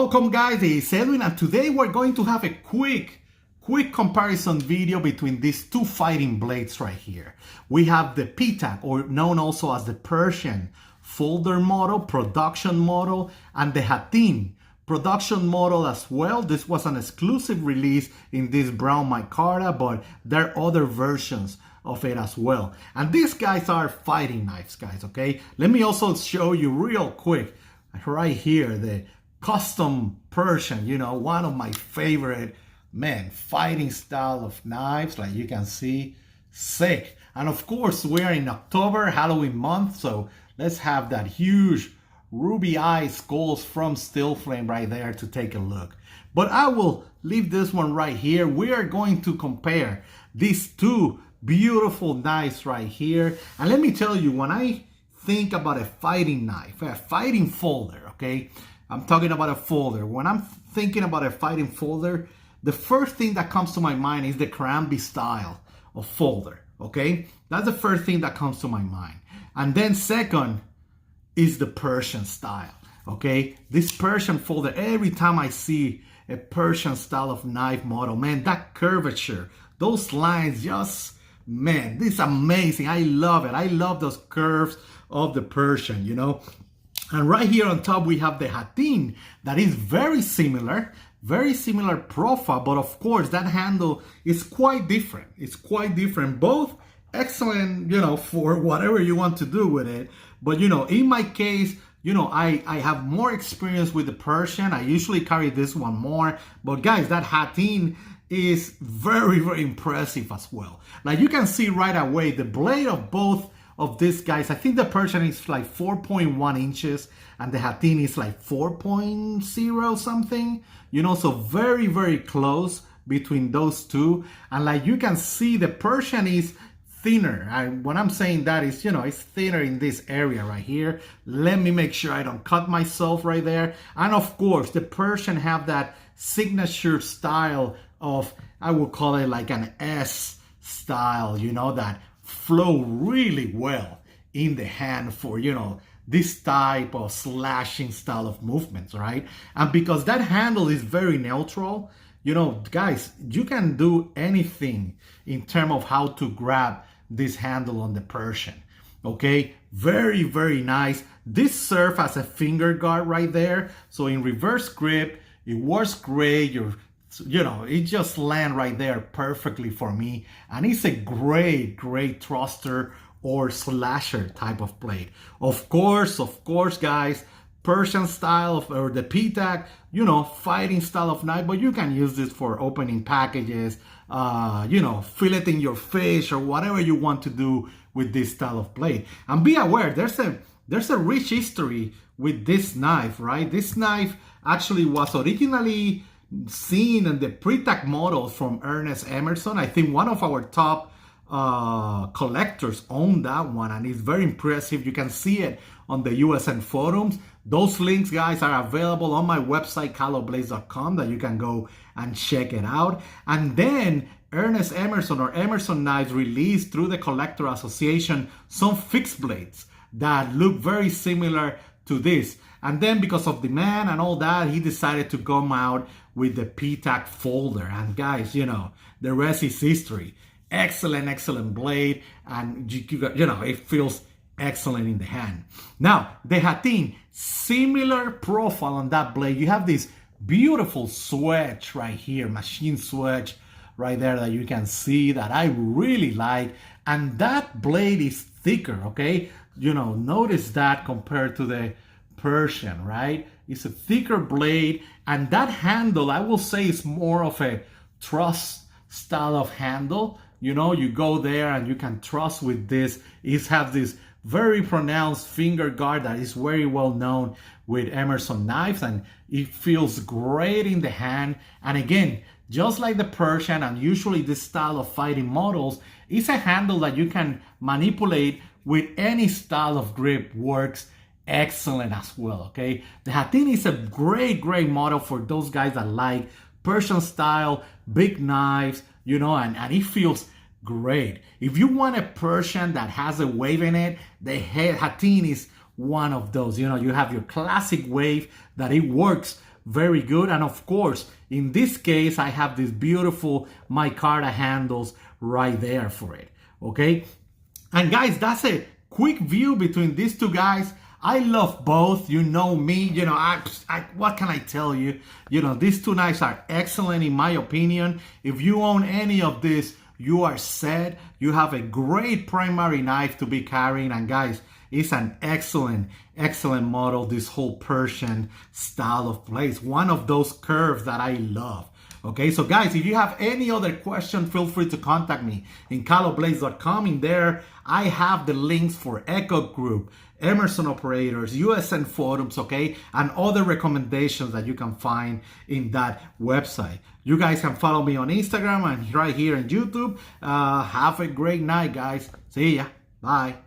Welcome guys, it's Edwin, and today we're going to have a quick comparison video between these two fighting blades right here. We have the PTAC, or known also as the Persian folder model, production model, and the Hattin production model as well. This was an exclusive release in this brown micarta, but there are other versions of it as well. And these guys are fighting knives, guys, okay? Let me also show you real quick right here the custom Persian, you know, one of my favorite, fighting style of knives, like you can see, sick. And of course, we're in October, Halloween month, so let's have that huge ruby eye skulls from Steel Flame right there to take a look. But I will leave this one right here. We are going to compare these two beautiful knives right here. And let me tell you, when I think about a fighting knife, a fighting folder, okay? I'm talking about a folder. When I'm thinking about a fighting folder, the first thing that comes to my mind is the Karambit style of folder, okay? That's the first thing that comes to my mind. And then second is the Persian style, okay? This Persian folder, every time I see a Persian style of knife model, man, that curvature, those lines just, man, this is amazing. I love it. I love those curves of the Persian, you know? And right here on top, we have the Hattin that is very similar profile, but of course that handle is quite different. It's quite different, both excellent, you know, for whatever you want to do with it. But, you know, in my case, you know, I have more experience with the Persian. I usually carry this one more, but guys, that Hattin is very, very impressive as well. Like you can see right away, the blade of both of these guys, I think the Persian is like 4.1 inches and the Hattin is like 4.0 something, you know, so very, very close between those two. And like you can see, the Persian is thinner. And when I'm saying that is, you know, it's thinner in this area right here. Let me make sure I don't cut myself right there. And of course, the Persian have that signature style of, I would call it like an S style, you know, that flow really well in the hand for, you know, this type of slashing style of movements, right? And because that handle is very neutral, you know, guys, you can do anything in terms of how to grab this handle on the Persian, okay? Very, very nice. This serves as a finger guard right there. So in reverse grip, it works great. You know, it just lands right there perfectly for me. And it's a great thruster or slasher type of blade. Of course, guys, Persian style of, or the PTAC, you know, fighting style of knife, but you can use this for opening packages, you know, filleting your fish or whatever you want to do with this style of blade. And be aware, there's a rich history with this knife, right? This knife actually was originally seen in the PTAC models from Ernest Emerson. I think one of our top collectors owned that one, and it's very impressive. You can see it on the USN forums. Those links, guys, are available on my website, caloblades.com, that you can go and check it out. And then Ernest Emerson, or Emerson Knives, released through the Collector Association some fixed blades that look very similar to this. And then because of demand and all that, he decided to come out with the PTAC folder. And guys, you know, the rest is history. Excellent blade. And you know, it feels excellent in the hand. Now, the Hattin, similar profile on that blade. You have this beautiful swedge right here, machine swedge right there that you can see that I really like. And that blade is thicker, okay? You know, notice that compared to the Persian, right? It's a thicker blade, and that handle, I will say, is more of a truss style of handle. You know, you go there and you can truss with this. It has this very pronounced finger guard that is very well known with Emerson Knives, and it feels great in the hand. And again, just like the Persian and usually this style of fighting models, it's a handle that you can manipulate with any style of grip. Works excellent as well, okay? The Hattin is a great model for those guys that like Persian style, big knives, you know, and it feels great. If you want a Persian that has a wave in it, the Hattin is one of those. You know, you have your classic wave that it works very good. And of course, in this case, I have this beautiful micarta handles right there for it, okay? And guys, that's a quick view between these two guys. I love both. You know me, you know, what can I tell you? You know, these two knives are excellent in my opinion. If you own any of this, you are set. You have a great primary knife to be carrying. And guys, it's an excellent model, this whole Persian style of blades. One of those curves that I love. Okay, so guys, if you have any other question, feel free to contact me in caloblades.com. In there, I have the links for Echo Group, Emerson Operators, USN Forums, okay, and other recommendations that you can find in that website. You guys can follow me on Instagram and right here on YouTube. Have a great night, guys. See ya. Bye.